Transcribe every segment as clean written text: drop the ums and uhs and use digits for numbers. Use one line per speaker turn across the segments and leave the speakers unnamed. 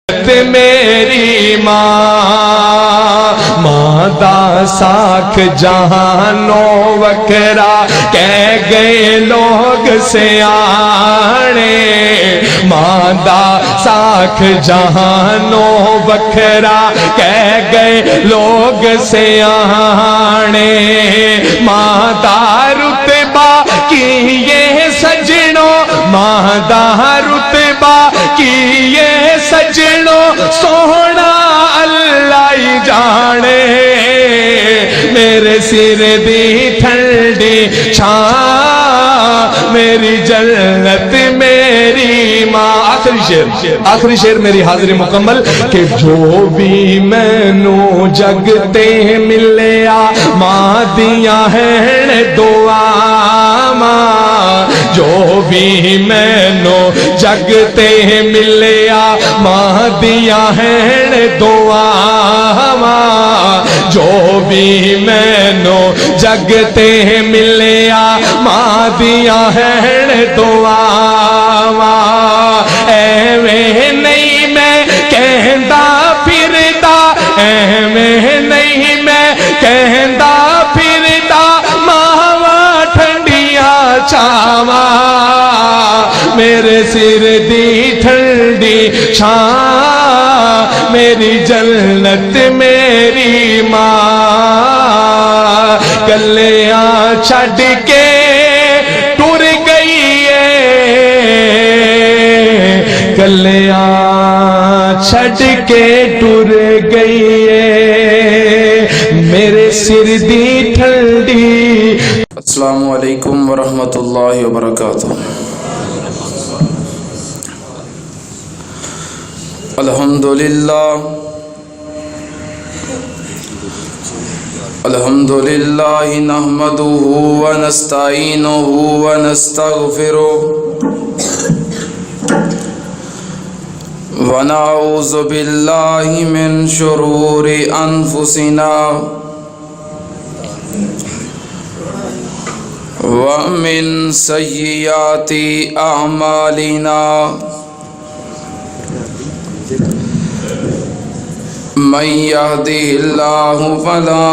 میری ماں دا ساکھ جہانوں وکرا کہہ گئے لوگ سیانے، ماں دا ساکھ جہانوں وکرا کہہ گئے لوگ سیانے، ماں دا رتبہ کی یہ سجنوں، ماں دا رتبہ کی یہ سجنوں سونا اللہ ہی جانے، میرے سر دی ٹھنڈی چھاں میری جنت میری ماں۔ آخری شعر میری حاضری مکمل کہ جو بھی مینوں جگ تے ملیا ماں دیاں ہیں دعا، جو بھی مینوں جگ تے ملیا ماں دیاں ہیں دعا، جو بھی مینوں جگ تے ملیا ماں دیاں ہیں دعا، ایویں نہیں میں کہندا پھردا، ایویں نہیں میں کہندا پھردا، ماواں ٹھنڈیاں چھاواں میرے سر دی ٹھنڈی چھاں میری جنت میری ماں، گلیاں چھڈ کے ٹر گئی ہے، گلیاں چھڈ کے ٹر گئی ہے میرے سر دی ٹھنڈی۔
السلام علیکم ورحمۃ اللہ وبرکاتہ۔ الحمدللہ نحمدہ ونستعینہ ونستغفرہ ونعوذ باللہ من شرور انفسنا ومن سیئات اعمالنا، من يهده الله فلا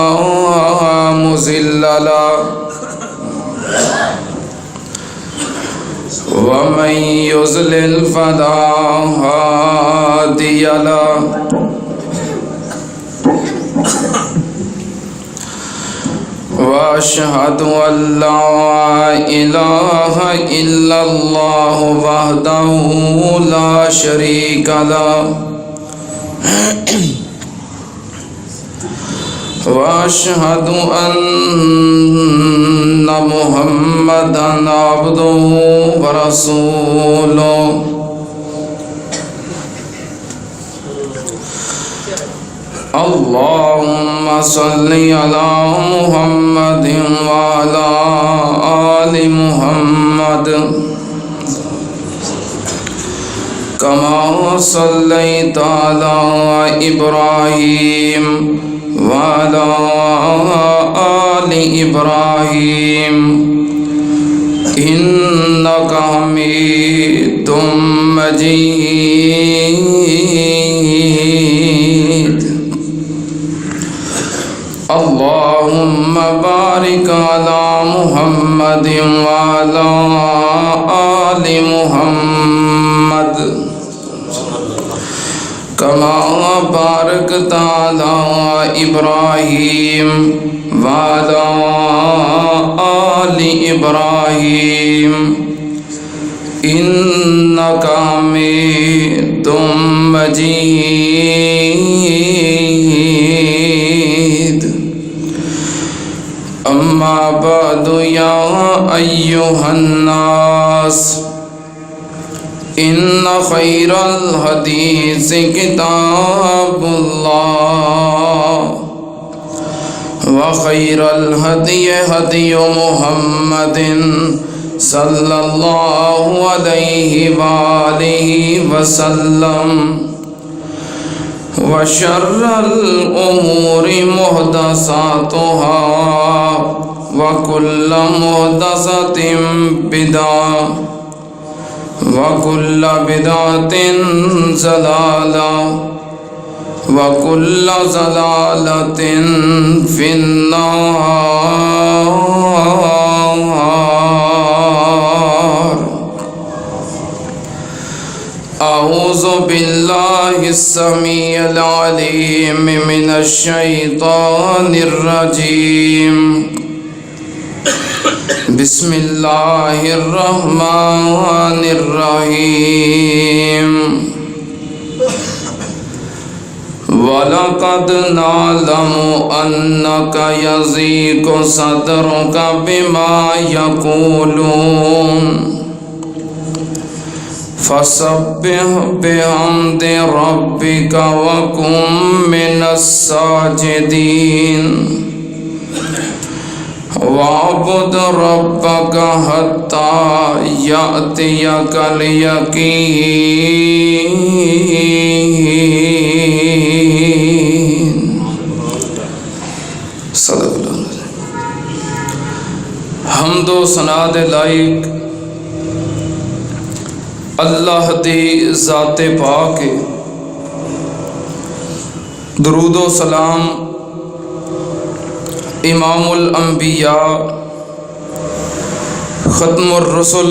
مضل له ومن يضلل فلا هادي له، وأشهد أن لا إله إلا الله وحده لا شريك له، وأشهد أن محمدًا عبده ورسوله، اللهم صل على محمد وعلى آل محمد كما صليت على إبراهيم وعلى آل إبراهيم إنك حميد مجيد، اللهم بارك على محمد وعلى آل محمد كما باركت على إبراهيم وعلى آل إبراهيم إنك حميد مجيد، أما بعد يا أيها الناس إن خير الحديث كتاب الله، وخير الهدي هدي محمد صلى الله عليه وآله وسلم، وشر الأمور محدثاتها وكل محدثة بدعة وكل بدعة ضلالة وكل ضلالة في النار. أعوذ بالله السميع العليم من الشيطان الرجيم. بسم الله الرحمن الرحيم. وَلَقَدْ نَعْلَمُ أَنَّكَ يَضِيقُ صَدْرُكَ بِمَا يَقُولُونَ فَسَبِّحْ بِحَمْدِ رَبِّكَ وَكُن مِّنَ السَّاجِدِينَ. وَاعْبُدْ رَبَّكَ حَتَّى يَأْتِيَكَ الْيَقِينُ. صدق اللہ. حمد و ثنا دے لائق اللہ دی ذات پاک. درود و سلام امام الانبیاء ختم الرسل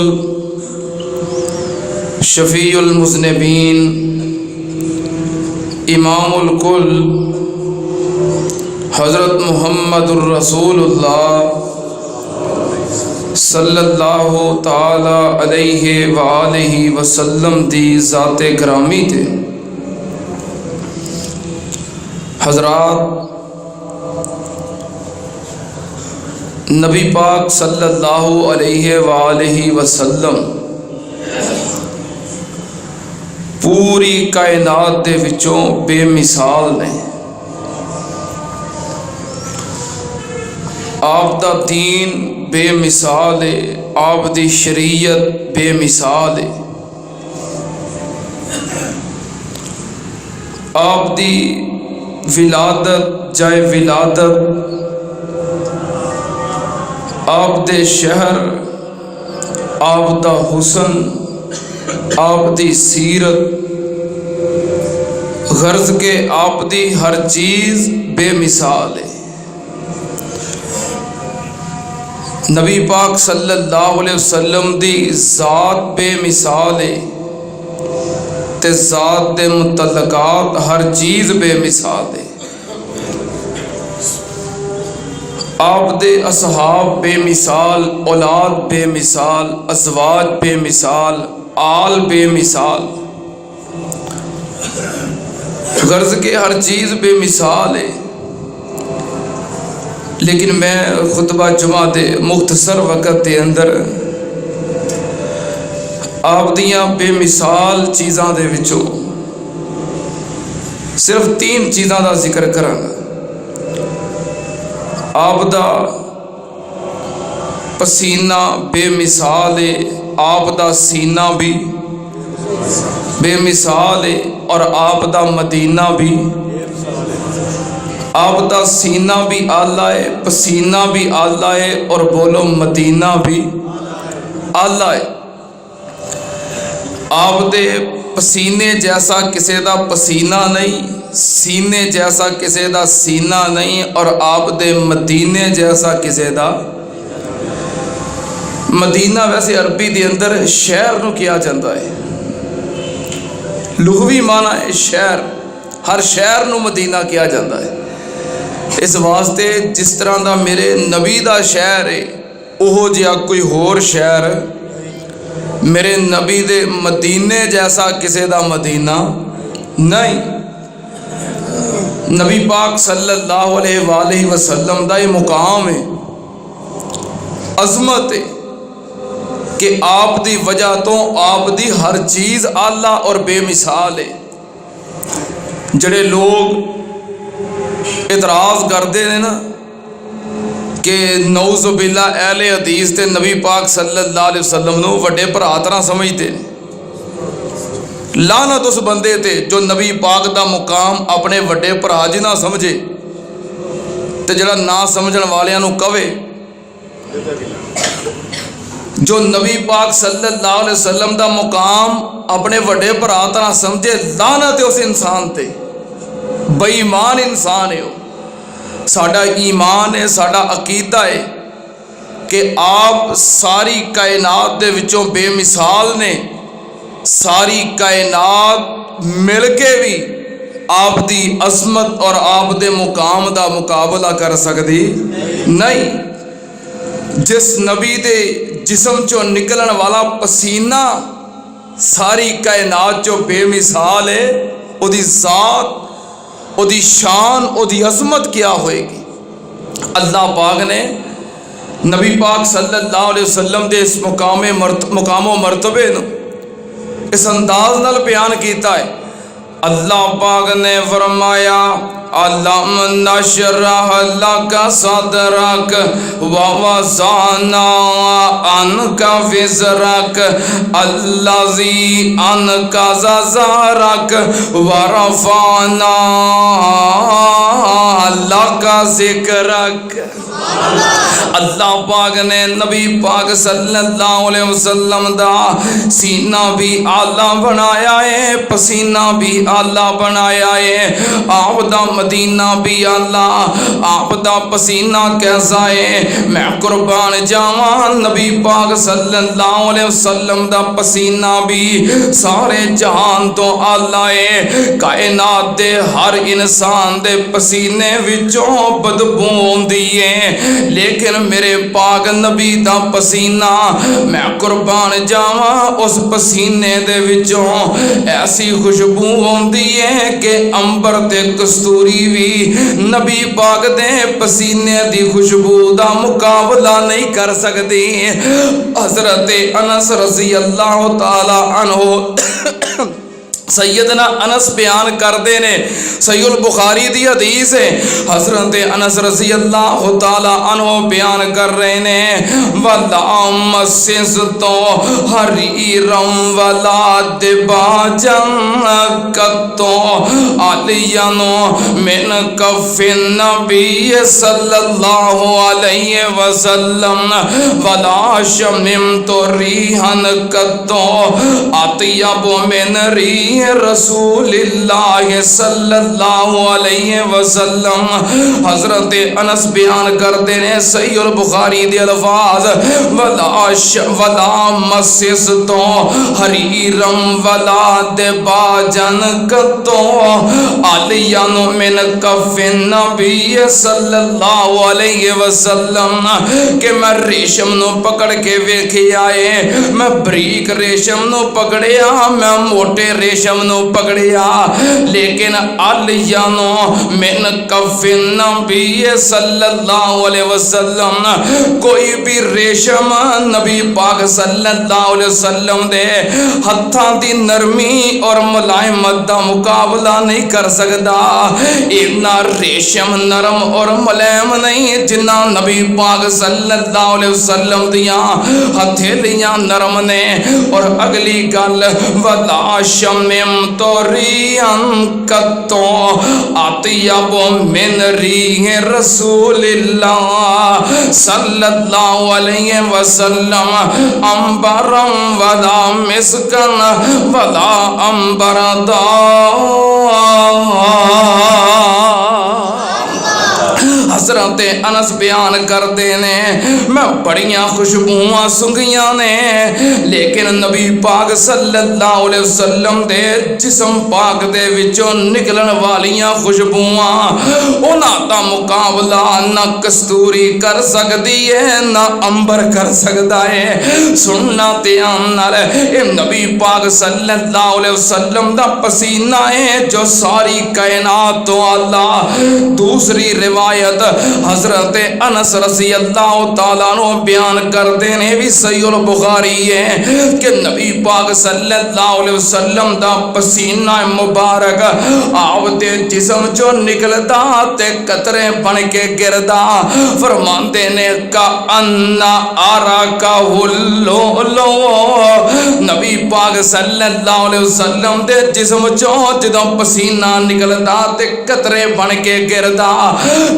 شفیع المذنبین امام الکل حضرت محمد الرسول اللہ صلی اللہ تعالی علیہ وآلہ وسلم دی ذات گرامی تے. حضرات، نبی پاک صلی اللہ علیہ وآلہ وسلم پوری کائنات دے وچوں بے مثال نے. آپ دا دین بے مثال ہے، آپ دی شریعت بے مثال ہے، آپ دی ولادت جائے ولادت، آپ دے شہر، آپ دا حسن، آپ دی سیرت، غرض کے آپ دی ہر چیز بے مثال ہے. نبی پاک صلی اللہ علیہ وسلم دی ذات بے مثال ہے تے ذات دے متعلقات ہر چیز بے مثال ہے. آپ دے اصحاب بے مثال، اولاد بے مثال، ازواج بے مثال، آل بے مثال، غرض کے ہر چیز بے مثال ہے. لیکن میں خطبہ جمعہ دے مختصر وقت دے اندر آپ دیاں بے مثال چیزاں دے وچوں صرف 3 چیزاں دا ذکر کراں گا. آپ دا پسینہ بے مثال ہے، آپ دا سینہ بھی بے مثال ہے، اور آپ دا مدینہ بھی. آپ دا سینہ بھی اعلیٰ ہے، پسینہ بھی اعلیٰ ہے، اور بولو مدینہ بھی اعلیٰ ہے. آپ دے پسینے جیسا کسے دا پسینہ نہیں، سینے جیسا کسے دا سینہ نہیں، اور آپ دے مدینے جیسا کسے دا. مدینہ ویسے عربی دے اندر شہر نو کیا جاندہ ہے، لغوی معنی ہے شہر، ہر شہر نو مدینہ کیا جاندہ ہے. اس واسطے جس طرح دا میرے نبی دا شہر ہے اوہو جہا کوئی ہور شہر میرے نبی دے مدینے جیسا کسے دا مدینہ نہیں. نبی پاک صلی اللہ علیہ وآلہ وسلم دا یہ مقام ہے، عظمت ہے کہ آپ دی وجہ تو آپ دی ہر چیز اعلیٰ اور بے مثال ہے. جڑے لوگ اعتراض کرتے ہیں نا کہ نعوذ باللہ اہل حدیث تے نبی پاک صلی اللہ علیہ وسلم نو وڈے بھرا طرح سمجھتے ہیں، لعنت اس بندے تے جو نبی پاک دا مقام اپنے وڈے بھرا جی نہ سمجھے تے جڑا نہ سمجھن والیاں نو کہے. جو نبی پاک صلی اللہ علیہ وسلم دا مقام اپنے وڈے بھرا طرح سمجھے، لعنت ہے اس انسان تے، بے ایمان انسان ہے۔ ساڈا ایمان ہے، ساڈا عقیدہ ہے کہ آپ ساری کائنات دے وچوں بے مثال نے، ساری کائنات مل کے بھی آپ دی عظمت اور آپ دے مقام دا مقابلہ کر سکتی نہیں۔ جس نبی دے جسم چوں نکلن والا پسینہ ساری کائنات چوں بے مثال ہے، او دی ذات، او دی شان، او دی عظمت کیا ہوئے گی۔ اللہ پاک نے نبی پاک صلی اللہ علیہ وسلم دے اس مقام و مرتبے نو اس انداز نال بیان کیتا ہے۔ اللہ پاک نے فرمایا علم نشرح لک صدرک ووضعنا عنک وزرک الذی انقض ظہرک ورفعنا لک ذکرک۔ اللہ پاک نے نبی پاک صلی اللہ علیہ وسلم دا سینہ بھی آلہ بنایا ہے، پسینہ بھی آلہ بنایا ہے، آپ دا مدینہ بھی آلہ، آپ دا پسینہ کیسا ہے۔ میں قربان جاواں، نبی پاک صلی اللہ علیہ وسلم دا پسینہ بھی سارے جہان تو آلہ ہے۔ کائنات دے ہر انسان دے پسینے وچوں بدبو ہوندی ہے، لیکن میرے پاک نبی دا پسینہ، میں قربان جاواں، اس پسینے دے وچوں ایسی خوشبو ہوندی ہے کہ عنبر تے کستوری بھی نبی پاک دے پسینے دی خوشبو دا مقابلہ نہیں کر سکتی۔ حضرت انس رضی اللہ تعالی عنہ، سیدنا انس بیان کردے نے، صحیح البخاری دی حدیث ہے، حضرت انس رضی اللہ تعالی عنہ بیان کر رہے نے، وَلَا مَسِّسْتُ حَرِيرًا وَلَا دِبَاجًا قَطُّ عَلِيًّا مِنْ كَفِّ النَّبِيِّ صلی اللہ علیہ وسلم وَلَا شَمِمْتُ رِيحًا قَطُّ أَطْيَبَ مِنْ رِيحِ رسول اللہ صلی اللہ علیہ وسلم۔ حضرت انس بیان کرتے ہیں، صحیح البخاری دے الفاظ، وَلَا مَسِّسْتُ حَرِيرًا وَلَا دِبَاجًا قَطُّ عَلِيًّا مِنْ كَفِّ النَّبِيِّ صلی اللہ علیہ وسلم، کہ میں ریشم نو پکڑ کے ویکھیا ہے، میں بریک ریشم نو پکڑیا، میں موٹے ریشم نو پکڑیا، لیکن علیانو من کف النبی صلی اللہ علیہ وسلم، کوئی بھی ریشم نبی پاک صلی اللہ علیہ وسلم دے ہتھاں دی نرمی اور ملائمت دا مقابلہ نہیں کر سکتا۔ اتنا ریشم نرم اور ملائم نہیں جنہ نبی پاک صلی اللہ علیہ وسلم دیاں ہتھیلیاں نرم نے۔ اور اگلی گل، وَلَا شَمِمْتُ رِيحًا قَطُّ أَطْيَبَ مِنْ رِيحِ رسول اللہ صلی اللہ علیہ وسلم عنبرا ولا مسکا ولا عنبرا۔ حضرت انس بیان کرتے نے، میں بڑیاں خوشبوواں سنگیاں نے، لیکن نبی پاک صلی اللہ علیہ وسلم دے جسم پاک دے وچوں نکلن والیاں خوشبوواں، انہاں دا مقابلہ نہ کستوری کر سکتی ہے، نہ عنبر کر سکتا ہے۔ سننا دھیان نال، اے نبی پاک صلی اللہ علیہ وسلم دا پسینہ ہے جو ساری کائنات تو اللہ۔ دوسری روایت حضرت انس رضی اللہ تعالیٰ عنہ بیان کردے نے، بھی صحیح البخاری ہے، کہ نبی پاک صلی اللہ علیہ وسلم دا پسینہ مبارک آپ دے جسم جو نکلدا تے قطرے بن کے گردا، فرماندے نے کأنَّ أَرَاكَهُ اللُّؤْلُؤُ، نبی پاک صلی اللہ علیہ وسلم دے جسم چوں جدوں پسینہ نکلدا تے قطرے بن کے گردا،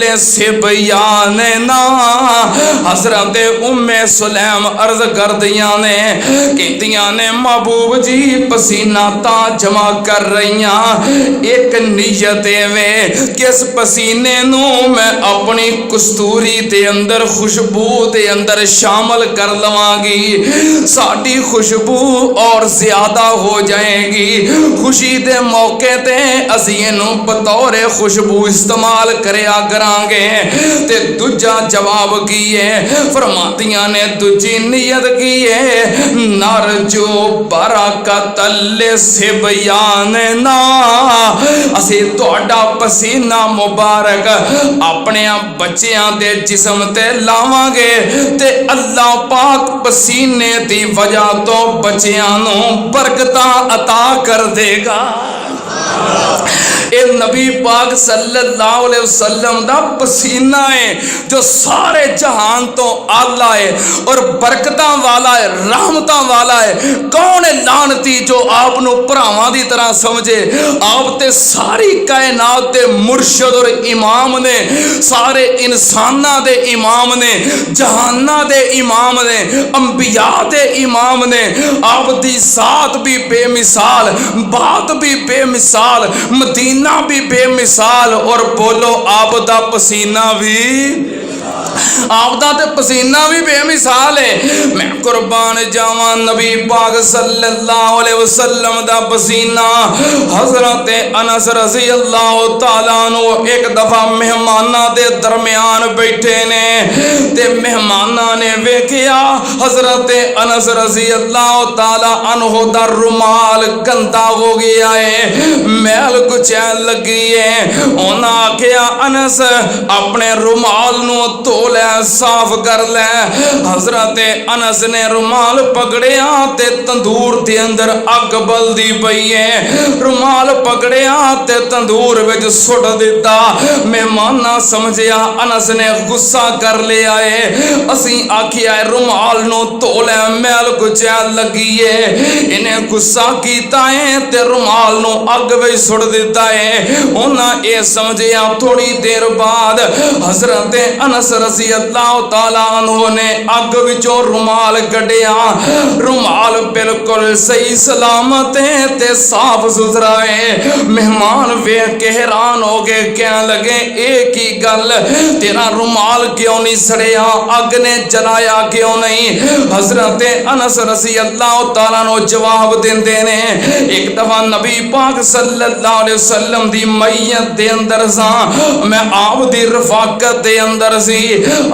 لسبیاننا. حضرت ام سلیم عرض کردیاں نے کہندیاں نے محبوب جی پسینہ تا جمع کر رہیاں ایک نیت وے کہ اس پسینے نو میں اپنی کستوری دے اندر خوشبو دے اندر شامل کر لواں گی ساڈی خوشبو اور زیادہ ہو جائے گی خوشی دے موقع تے اسی اینو بطور خوشبو استعمال کریا کراں گے. تے دوجا جواب کی ہے فرماندیاں نے دوجی نیت کی ہے نرجو برکت لسبیاننا اسی تہاڈا پسینہ مبارک اپنے بچیاں دے جسم تے لاواں گے تے اللہ پاک پسینے دی وجہ تو بچیاں نو برکتاں عطا کر دے گا. اے نبی پاک صلی اللہ علیہ وسلم دا پسینہ ہے جو سارے جہان تو آلہ ہے اور برکتاں والا ہے رحمتاں والا ہے. کون ہے لعنتی جو آپ نو پراواں دی طرح سمجھے؟ آپ تے ساری کائنات دے مرشد اور امام نے سارے انساناں دے امام نے جہاناں دے امام نے انبیاء دے امام نے. آپ دی ذات بھی بے مثال بات بھی بے مثال مدینہ بھی بے مثال اور بولو آپ دا پسینہ بھی آپ دا تے پسینہ بھی بے مثال ہے. میں قربان جاواں نبی پاک صلی اللہ علیہ وسلم دا پسینہ. حضرت انس رضی اللہ تعالیٰ عنہ ایک دفعہ مہماناں دے درمیان بیٹھے نے تے مہماناں نے ویکھیا حضرت انس رضی اللہ تعالیٰ عنہ دا رومال گندا ہو گیا ہے میل کچیل لگی ہے. انہاں آکھیا انس اپنے رومال نو دھو لے صاف کر لے. حضرت انس نے رومال پکڑیا تے تندور دے اندر اگ بلدی پئی ہے رومال پکڑیا تے تندور وچ سٹ دیتا. مہماناں سمجھیا انس نے غصہ کر لیا ہے اسی آکھیا رومال نو دھو لے میل کچیل لگی ہے. انہیں غصہ کیتا ہے تے رومال نو اگ وچ سٹ دیتا ہے. انہاں اے سمجھیا تھوڑی دیر بعد حضرت انس رضی اللہ تعالیٰ عنہ نے اگ وچوں رومال کڈیا رومال بالکل صحیح سلامت ہے تے صاف ستھرا ہے. مہمان ویکھ کے حیران ہو گئے کہنے لگے ایک ہی گل تیرا رومال کیوں نہیں سڑیا اگ نے جلایا کیوں نہیں؟ حضرت انس رضی اللہ تعالیٰ عنہ جواب دیندے نے ایک دفعہ نبی پاک صلی اللہ علیہ وسلم دی میت دے اندر سا میں آپ دی رفاقت دے اندر سی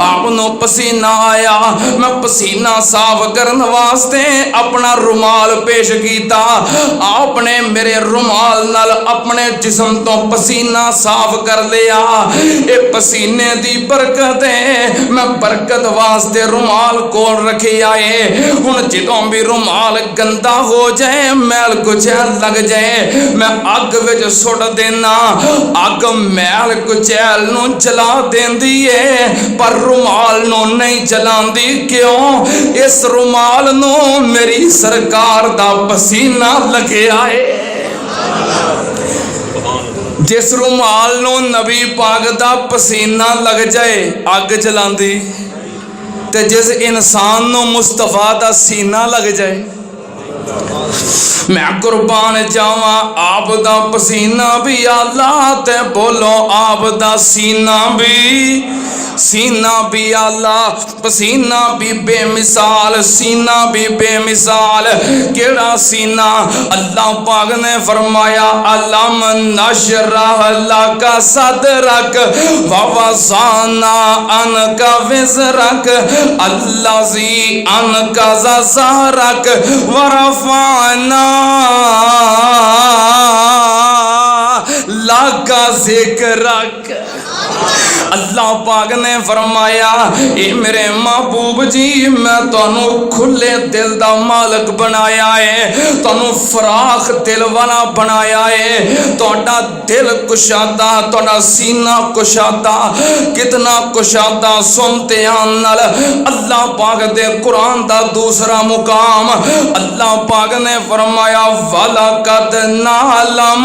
آپ نو پسینہ آیا میں پسینہ صاف کرن واسطے اپنا رومال پیش کیتا آپ نے میرے رومال نال اپنے جسم تو پسینہ صاف کر لیا. اے پسینے دی برکت ہے میں برکت واسطے رومال کول رکھی آئے. ہن جدوں بھی رومال گندا ہو جائے میل کچیل لگ جائے میں اگ وچ سٹ دینا اگ میل کچیل نو جلا دیندی ہے پر رومال نو نہیں جلاندی. کیوں؟ اس رومال نو میری سرکار دا پسینہ لگیا ہے. جس رومال نو نبی پاک دا پسینہ لگ جائے اگ جلاندی تے جس انسان نو مصطفیٰ دا سینہ لگ جائے. میں قربان جاواں آپ دا پسینہ بھی اللہ تے بولو آپ دا سینہ بھی اللہ پسینہ بھی بے مثال سینہ بھی بے مثال. کیڑا سینہ؟ اللہ پاک نے فرمایا علم نشرح لک صدرک ووضعنا عنک وزرک الذی انقض ظہرک ورفعنا لک ذکرک. اللہ پاک نے فرمایا اے میرے محبوب جی میں تانوں کھلے دل دا مالک بنایا ہے تانوں فراخ دل والا بنایا ہے تہاڈا دل کشادہ تہاڈا سینہ کشادہ کتنا کشادہ سنتے نال. اللہ پاک دے قرآن دا دوسرا مقام اللہ پاک نے فرمایا وَلَقَدْ نَعْلَمُ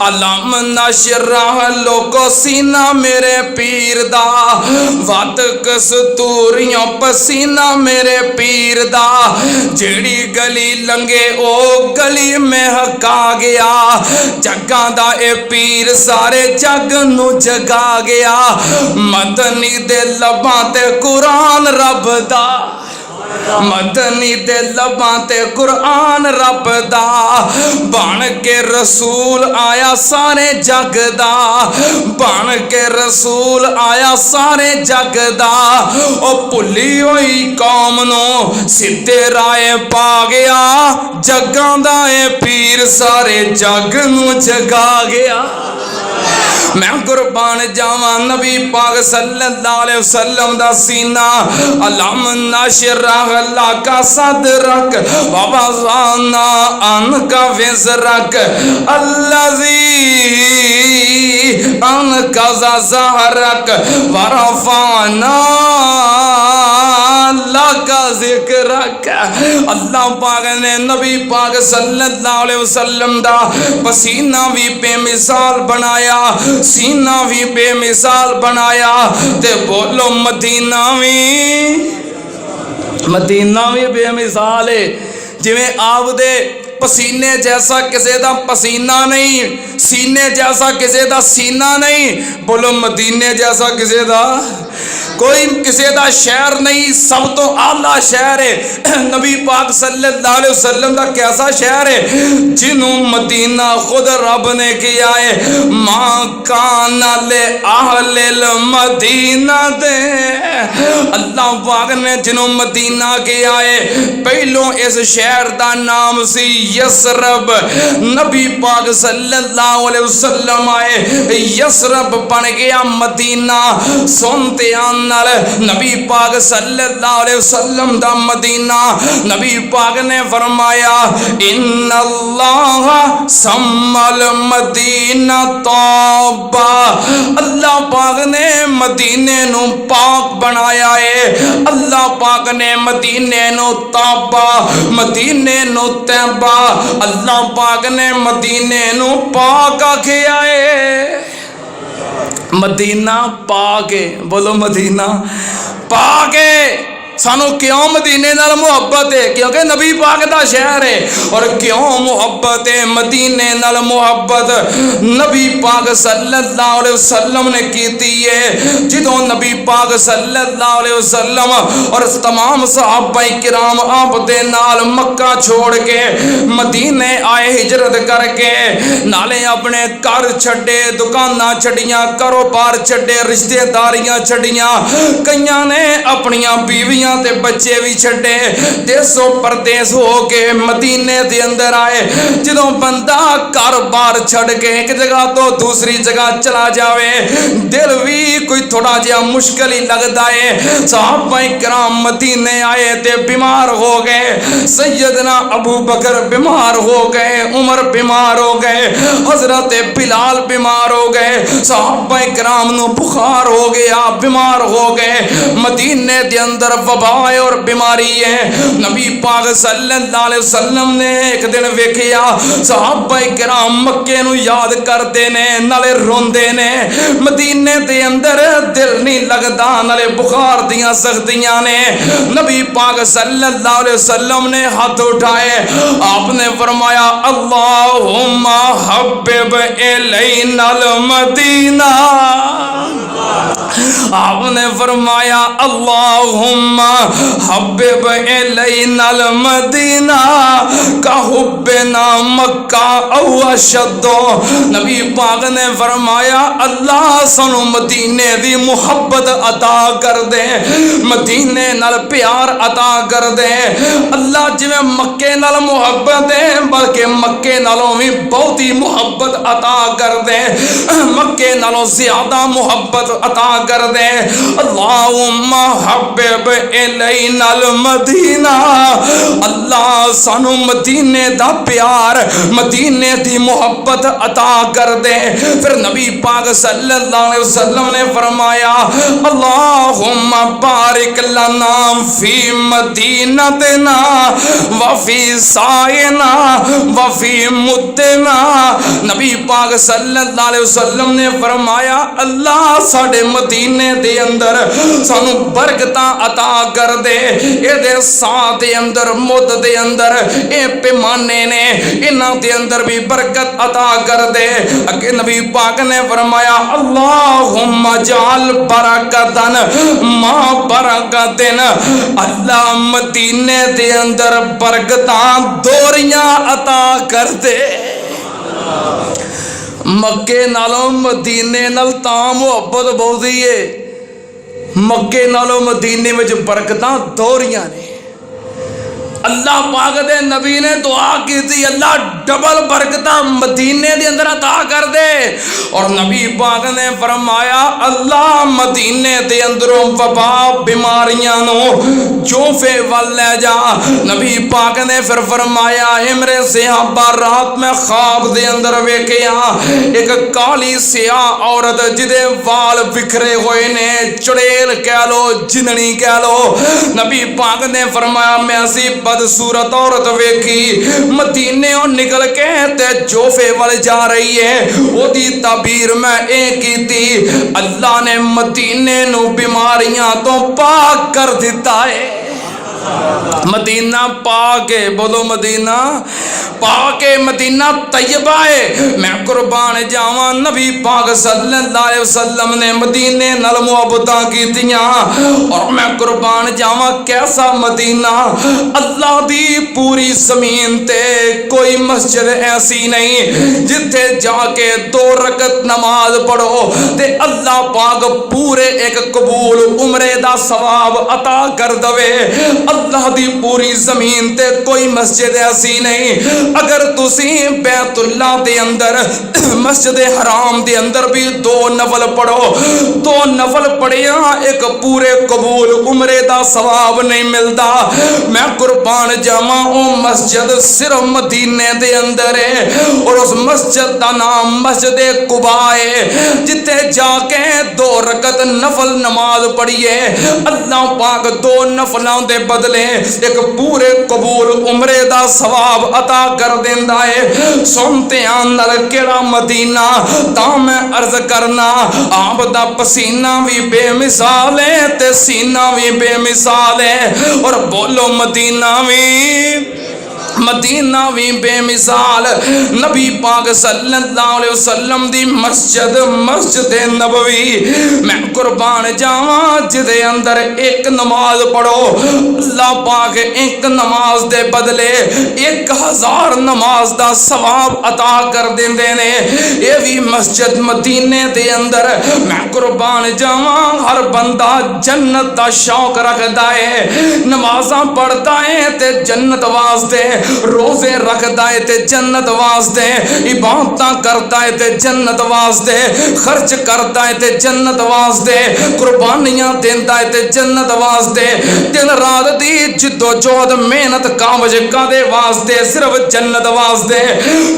علم نشرح لوکو سینہ میرے پیر دا وات کستوریوں پسینہ میرے پیر دا جیڑی گلی لنگے او گلی میں حکا گیا جگاں دا اے پیر سارے جگ نو جگا گیا مدنی دے لباں تے قرآن رب دا مدنی دے لباں تے قرآن رب دا بن کے رسول آیا سارے جگ دا بن کے رسول آیا سارے جگ دا او پلی ہوئی قوم نو سدھے رائے پا گیا جگاں دا اے پیر سارے جگ نو جگا گیا میں قربان جاواں نبی پاک صلی اللہ علیہ وسلم دا سینہ علم نشرح لک صدرک ووضعنا عنک وزرک الذی انقض ظہرک ورفعنا لک ذکرک اللہ پاک نے نبی پاک صلی اللہ علیہ وسلم دا پسینہ بھی بے مثال بنایا سینہ بھی بے مثال بنایا تے بولو مدینہ بھی بے مثال ہے جویں آپ دے پسینے جیسا کسی دا پسینہ نہیں سینے جیسا کسی دا سینہ نہیں بولو مدینے جیسا کسی دا کوئی کسی دا شہر نہیں سب تو اعلیٰ شہر ہے نبی پاک صلی اللہ علیہ وسلم دا کیسا شہر ہے جنہوں مدینہ خود رب نے کیا ہے ماں کان لے اہل المدینہ دے اللہ پاک نے جنہوں مدینہ کیا ہے پہلوں اس شہر دا نام سی یسرب نبی پاک صلی اللہ علیہ وسلم آئے یسرب بن گیا مدینہ سنتے آنال نبی پاک صلی اللہ علیہ وسلم دا مدینہ نبی پاک نے فرمایا ان اللہ سمال مدینہ طابہ اللہ پاک نے مدینے نو پاک بنایا ہے اللہ پاک نے مدینے نو طابہ مدینے نو تیبہ اللہ پاک نے مدینے نو پاک آکھیا ہے مدینہ پاک ہے بولو مدینہ پاک ہے سانو کیوں مدینے نال محبت ہے کیونکہ نبی پاک دا شہر ہے اور کیوں محبت ہے مدینے نال محبت نبی پاک صلی اللہ علیہ وسلم نے کیتی ہے جدوں نبی پاک صلی اللہ علیہ وسلم اور تمام صحابہ کرام آپ دے نال مکہ چھوڑ کے مدینے آئے ہجرت کر کے نالے اپنے گھر چھڈے دکاناں چھڈیاں کاروبار چھڈے رشتہ داریاں چھڈیاں کئیاں نے اپنیاں بیویاں تے بچے بھی چھڑے دیسو پردیس ہو کے مدینے دے اندر آئے جدوں بندہ کاروبار چھڑ کے ایک جگہ تو دوسری جگہ چلا جاوے دل بھی کوئی تھوڑا جہا مشکل ہی لگتا ہے صحابہ کرام مدینے آئے تے بیمار ہو گئے سیدنا ابو بکر بیمار ہو گئے عمر بیمار ہو گئے حضرت بلال بیمار ہو گئے صحابہ کرام نو بخار ہو گیا بیمار ہو گئے مدینے دے اندر وبائے اور بیماری ہے نبی پاک صلی اللہ علیہ وسلم نے ایک دن ویکھیا صحابہ کرام مکے نو یاد کرتے نے نالے روندے نے مدینے دے اندر دل نہیں لگدا نالے بخار دیاں سختیاں نے نبی پاک صلی اللہ علیہ وسلم نے ہاتھ اٹھائے آپ نے فرمایا اللہم حبب الینا المدینہ آپ نے فرمایا اللہم حبب الینا المدینہ کا حبنا مکہ او اشد نبی پاک نے فرمایا اللہ سنو مدینے دی محبت عطا کر دے مدینے نال پیار عطا کر دے اللہ جویں مکے نال محبت ہے بلکہ مکے نالوں بھی بہت ہی محبت عطا کر دے مکے نالوں زیادہ محبت عطا کر دے دے اللہم حبب الینا المدینہ، اللہ سانو مدینے دا پیار، مدینے دی محبت عطا کر دے۔ پھر نبی پاک صلی اللہ علیہ وسلم نے فرمایا اللہم بارک لنا فی مدینتنا وفی سائنا وفی مدنا۔ نبی پاک صلی اللہ علیہ وسلم نے فرمایا اللہ ساڑے مدینے دے اندر سانو برکتاں عطا کر دے، اے دے ساں دے اندر مد دے اندر اے پیمانے نے انہاں دے اندر بھی برکت عطا کر دے۔ اگے نبی پاک نے فرمایا اللہم جعل برکتن ما برکتن، اللہ مدینے دے اندر برکتاں دوریاں عطا کر دے۔ مکے نالوں مدینے نال تاں محبت بہت ہی ہے، مکے نالوں مدینے وچ برکتاں دوریاں نے۔ اللہ پاک دے نبی نے دعا کی تھی اللہ ڈبل برکتاں مدینے دے اندر عطا کر دے، اور نبی پاک نے فرمایا اللہ مدینے دے اندروں وبا بیماریاں نو جوفے وال لے جا۔ نبی پاک نے پھر فرمایا امرے صحابہ رات میں خواب دے اندر ویکھیا ایک کالی سیاہ عورت جدے وال بکھرے ہوئے نے، چڑیل کہہ لو جننی کہہ لو۔ نبی پاک نے فرمایا میں اسی بدصورت عورت ویکھی مدینے اور نکل کے تے جوفے وال جا رہی ہے، وہ دی تعبیر میں ایک ہی تھی اللہ نے مدینے نو بیماریاں تو پاک کر دیتا ہے۔ مدینہ پاک ہے، بولو مدینہ پاک ہے، مدینہ طیبہ ہے۔ میں قربان جاواں نبی پاک صلی اللہ علیہ وسلم نے مدینے نال محبتاں کیتیاں، اور میں قربان جاواں کیسا مدینہ، اللہ دی پوری زمین تے کوئی مسجد ایسی نہیں جتھے جا کے 2 رکعت نماز پڑھو تے اللہ پاک پورے ایک قبول عمرے دا ثواب عطا کر دوے۔ اللہ دی پوری زمین تے کوئی مسجد ایسی نہیں، اگر تسی بیت اللہ دے اندر مسجد حرام دے اندر بھی 2 نفل پڑھو، 2 نفل پڑھیا ایک پورے قبول عمرے دا ثواب نہیں ملتا۔ میں قربان جاواں او مسجد صرف مدینے دے اندر ہے، اور اس مسجد دا نام مسجد قباء ہے، جتے جا کے 2 رکعت نفل نماز پڑھیے اللہ پاک 2 نفلاں دے بدلے ایک پورے قبول عمرے دا ثواب عطا کر دیندا ہے۔ سنتے آنر کیڑا مدینہ تاں میں عرض کرنا آپ دا پسینہ بھی بے مثال ہے تے سینہ بھی بے مثال ہے، اور بولو مدینہ بھی بے مثال۔ نبی پاک صلی اللہ علیہ وسلم دی مسجد مسجد نبوی، میں قربان جاواں جدے اندر ایک نماز پڑھو اللہ پاک ایک نماز دے بدلے 1000 نماز دا ثواب عطا کر دیندے نے۔ یہ بھی مسجد مدینے دے اندر میں قربان جاواں ہر بندہ جنت دا شوق رکھدا ہے، نمازاں پڑھتا ہے تے جنت واسطے، روزے رکھتا ہے تے جنت واسطے، عبادتاں کرتا ہے تے جنت واسطے، خرچ کرتا ہے تے جنت واسطے، قربانیاں دیندا ہے تے جنت واسطے، دن رات دی جد و جہد محنت کامج کدے واسطے، صرف جنت واسطے۔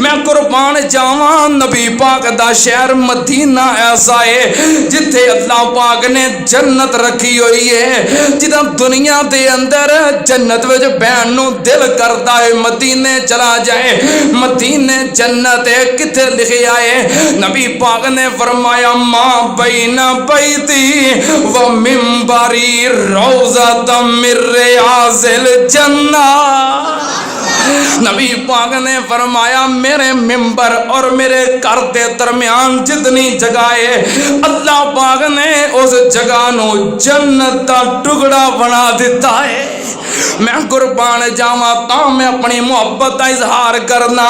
میں قربان جاواں نبی پاک دا شہر مدینہ ایسا ہے جتھے اللہ پاک نے جنت رکھی ہوئی ہے، جداں دنیا دے اندر جنت وچ بہن نو دل کردا ہے مدینے چلا جائے، مدینے جنت ہے کتھے لکھے آئے، نبی پاک نے فرمایا ما بین بیتی و منبری روضۃ من ریاض الجنہ۔ نبی پاک نے فرمایا میرے ممبر اور میرے گھر دے درمیان جتنی جگہ ہے اللہ پاک نے اس جگہ نو جنت دا ٹکڑا بنا دیتا ہے۔ میں قربان جاواں تاں میں اپنی محبت دا اظہار کرنا،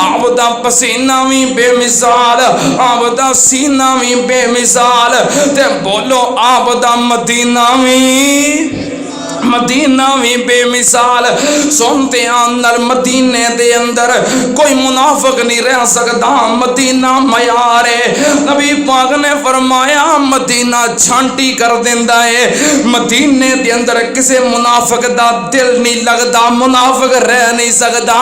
آپ دا پسینہ بھی بے مثال، آپ دا سینہ بھی بے مثال، تے بولو آپ دا مدینہ بھی مدینہ بھی بے مثال سنتے آنر مدینے دے اندر کوئی منافق نہیں رہ سکتا مدینہ معیار ہے نبی پاک نے فرمایا مدینہ چھانٹی کر دیندا ہے مدینے دے اندر کسے منافق دا دل نہیں لگدا منافق رہ نہیں سکدا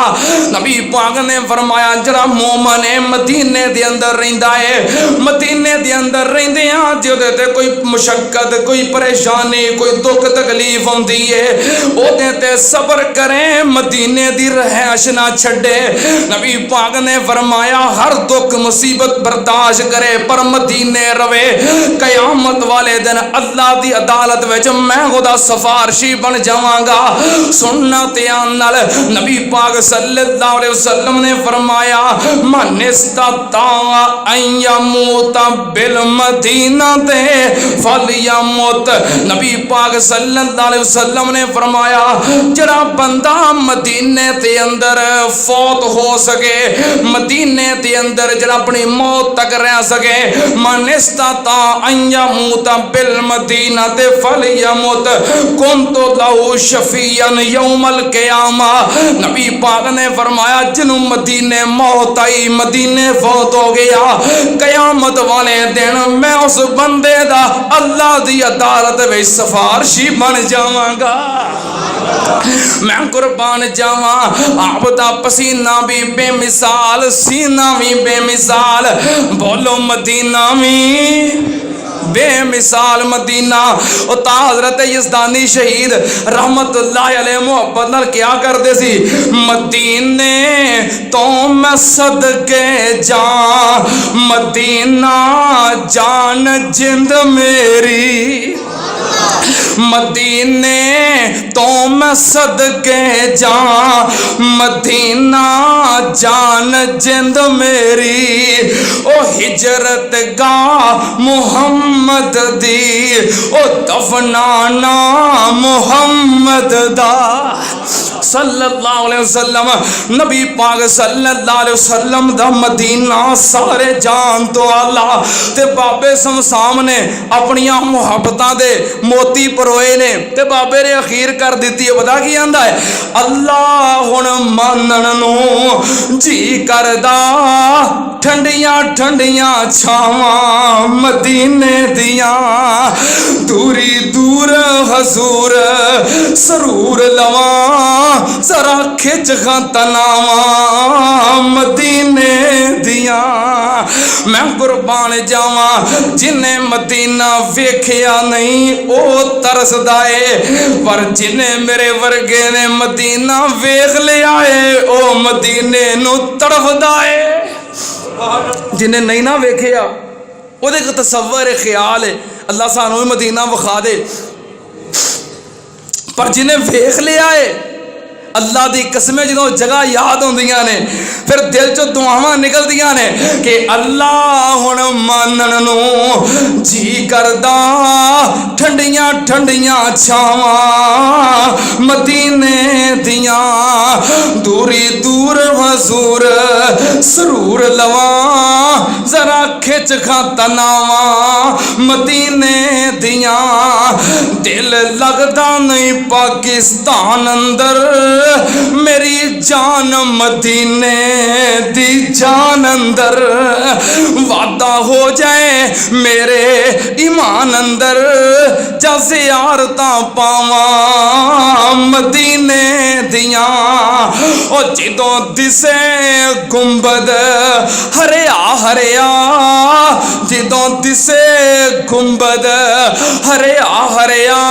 نبی پاک نے فرمایا جڑا مومن ہے مدینے دے اندر رہندا ہے مدینے دے اندر رہندے ہاں جدے تے کوئی مشقت کوئی پریشانی کوئی دکھ تکلیف ہوندی ہے او دے تے صبر کریں مدینے دی رہائش نہ چھڈے نبی پاک نے فرمایا ہر دکھ مصیبت برداشت کرے پر مدینے روے قیامت والے دن اللہ دی عدالت وچ میں خدا سفارشی بن جاواں گا سننا تیان نال نبی پاک صلی اللہ علیہ وسلم نے فرمایا من استطاع ان یموت بالمدینہ فلیمت نبی پاک صلی اللہ علیہ وسلم نے فرمایا جڑا بندہ مدینے تے اندر فوت ہو سکے مدینے تے اندر جڑا اپنی موت تک رہ سکے من استطاع ان یموت بالمدینہ فلیمت کنت لہ شفیعا یوم القیامہ نبی پاک نے فرمایا جنوں مدینے موت آئی مدینے فوت ہو گیا قیامت والے دن میں اس بندے دا اللہ دی عدالت وچ سفارشی بن جاواں گا میں قربان جاواں آپ دا پسینہ بھی بے مثال سینہ بھی بے مثال بولو مدینہ بھی بے مثال مدینہ اتا حضرت یزدانی شہید رحمت اللہ علیہ محبت نال کیا کردے سی مدینے تو میں صدقے جان مدینہ جان جند میری مدینے تو میں صدقے جان مدینہ جان جند میری او ہجرت گاہ محمد دی او دفنانا محمد دا صلی اللہ علیہ وسلم نبی پاک صلی اللہ علیہ وسلم دا مدینہ سارے جان تو اللہ تے بابے سمسام نے اپنیاں محبتاں دے موتی پروئے نے تے بابے نے اخیر کر دیتی ہے پتا کی آندا ہے اللہ ہن مانن نو جی کردا ٹھنڈیاں ٹھنڈیاں چھاواں مدینے دیاں دوری دور حضور سرور لواں ذرا کھچ تناواں مدینے دیاں میں قربان جاواں جنہیں مدینہ ویکھیا نہیں او ترسدا ہے پر جنہیں میرے ورگے نے مدینہ ویکھ لیا ہے او مدینے نو تڑفدا ہے جنہیں نہیں نہ ویکھیا او دے تصور خیال ہے اللہ سانو مدینہ وکھا دے پر جنہیں ویکھ لیا ہے اللہ دی قسمیں جدوں جگہ یاد ہوندیاں نے پھر دل چوں دعاواں نکلدیاں نے کہ اللہ ہن مانن نو جی کردا ٹھنڈیاں ٹھنڈیاں چھاواں مدینے دیاں دوری دور حضور سرور لواں ذرا کھچ تناواں مدینے دیاں دل لگدا نہیں پاکستان اندر میری جان مدینے دی جان اندر وعدہ ہو جائے میرے ایمان اندر جا زیارتاں پاواں مدینے دیاں او جدوں دسے گنبد ہریا ہریا جدوں دسے گنبد ہریا ہریا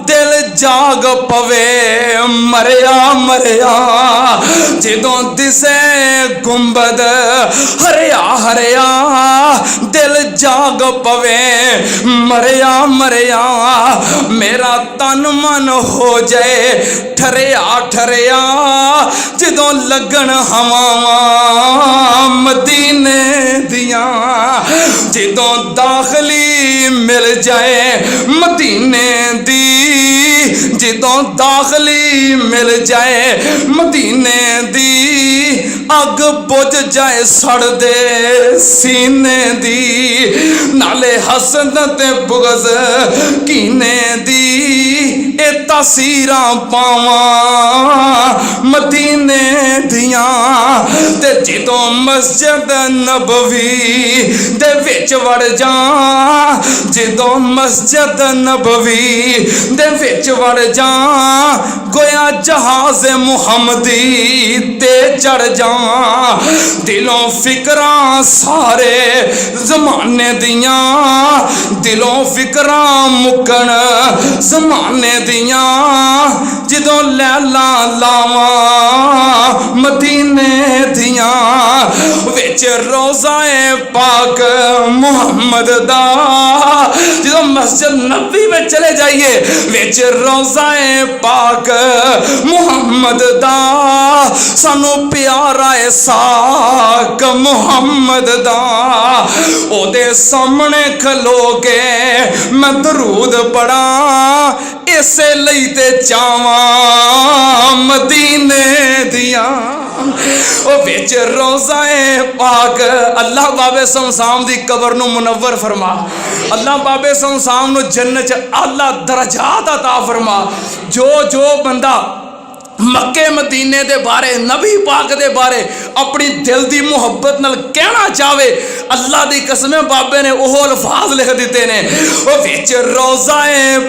دل جاگ پوے مریا مریا جدوں دسے گنبد ہریا ہریا دل جاگ پوے مریا مریا میرا تن من ہو جائے ٹھریا ٹھریا جدوں لگن ہواواں مدینے دیاں جدوں داخلی مل جائے مدینے دی جدوں داخلی مل جائے مدینے دی اگ بجھ جائے سڑ دے سینے دی نالے حسد تے بغض کینے دی اے تاثیراں پاواں مدینے دیاں تے جدوں مسجد نبوی دے وچ وڑ جاں جدوں مسجد نبوی دے وچ وڑ جاں گویا جہاز محمدی تے چڑھ جاں دلوں فکراں سارے زمانے دیاں دلوں فکراں مکن زمانے دیاں جدوں لیلا لاواں مدینے دیاں وچ روضہ پاک محمد دا جدوں مسجد نبوی میں چلے جائیے وچ روضہ پاک محمد دا سانو پیارا ساک محمد دا او دے سامنے کھلو کے میں درود پڑھاں اسے لئی تے چاواں مدینے دیاں او وچ روضہ پاک اللہ بابے سمسام دی قبر نو منور فرما اللہ بابے سمسام نو جنت اعلی درجات عطا فرما جو بندہ مکے مدینے دے بارے نبی پاک دے بارے اپنی دل دی محبت نال کہنا چاہے اللہ دی قسم بابے نے وہ الفاظ لکھ دیتے نے وہ وچ روضہ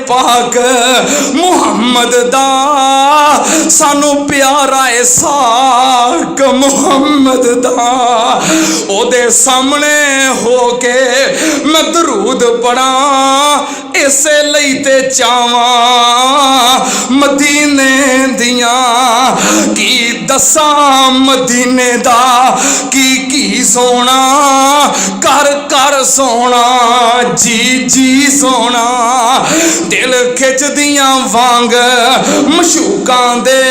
پاک محمد دا سانو پیارا ساک محمد دا او دے سامنے ہو کے میں درود پڑھاں اسے لئی تے چاواں مدینے دیاں کی دساں مدینے دا کی سونا کر سونا جی سونا دل کھچ دیاں وانگ مشوکاں دے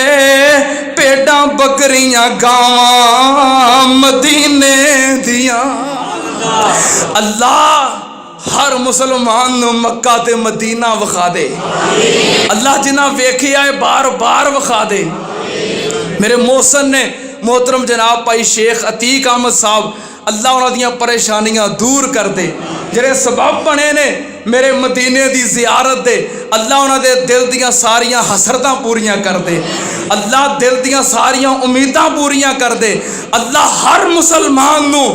پیڑاں بکریاں گاواں مدینے دیاں اللہ ہر مسلمان نو مکہ تے مدینہ وکھا دے اللہ جنہاں ویکھیا ہے بار بار وکھا دے میرے محسن نے محترم جناب بھائی شیخ عتیق احمد صاحب اللہ انہاں دیاں پریشانیاں دور کر دے جڑے سبب بنے نے میرے مدینے دی زیارت دے اللہ انہاں دے دل دیاں ساریاں حسرتاں پوریاں کر دے اللہ دل دیاں ساریاں امیداں پوریاں کر دے اللہ ہر مسلمان نو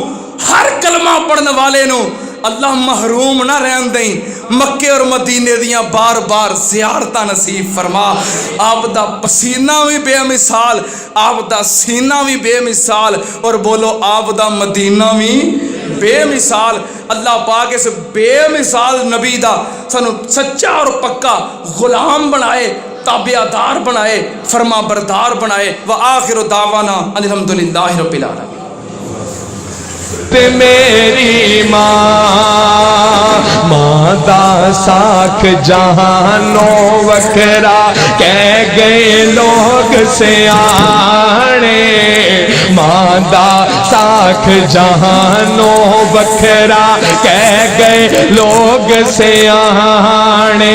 ہر کلمہ پڑھنے والے نو اللہ محروم نہ رہن دیں مکے اور مدینے دیاں بار بار زیارتاں نصیب فرما آپ دا پسینہ بھی بے مثال آپ دا سینہ بھی بے مثال اور بولو آپ دا مدینہ بھی بے مثال اللہ پاک اس بے مثال نبی دا سانو سچا اور پکا غلام بنائے تابعدار بنائے فرما بردار بنائے وآخر دعوانا الحمدللہ رب العالمین
میری ماں دا ساکھ جہانو وکھرا کہہ گئے لوگ سیانے ماں دا ساکھ جہانو وکھرا کہہ گئے لوگ سیانے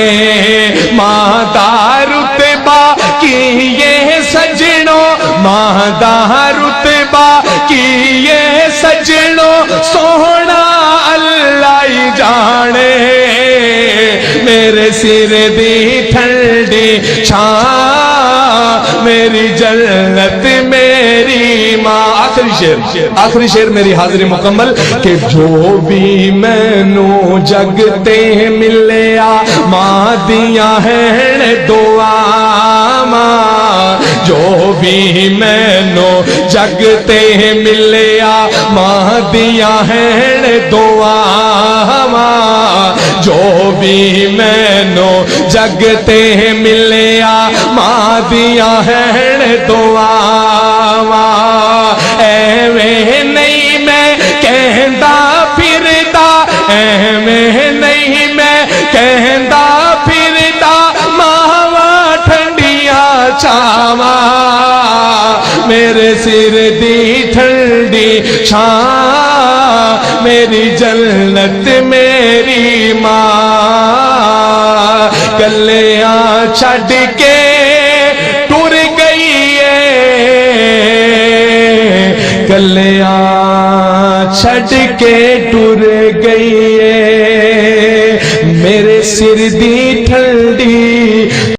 ماں دا رتبہ کیے سجنو ماں دا رتبہ کیے سجنو سونا اللہ ہی جانے میرے سر دی ٹھنڈی چھاں میری جنت میری ماں آخری شعر میری حاضری مکمل کہ جو بھی میں نو جگتے ملیا ماں دیاں ہیں دعا ماں جو بھی میں نو جگتے ملیا ماں دیاں ہیں دعا ماں جو بھی میں نو جگتے ملیا ماں دیاں ہیں دعا ماں ایویں نہیں میں کہندا پھردا ایویں نہیں میں کہندا پھردا ماواں ٹھنڈیاں چھاواں میرے سر دی ٹھنڈی چھاں میری جنت میری ماں گلیاں چھڈ کے ٹر گئی ہے گلیاں چھڈ کے ٹر گئی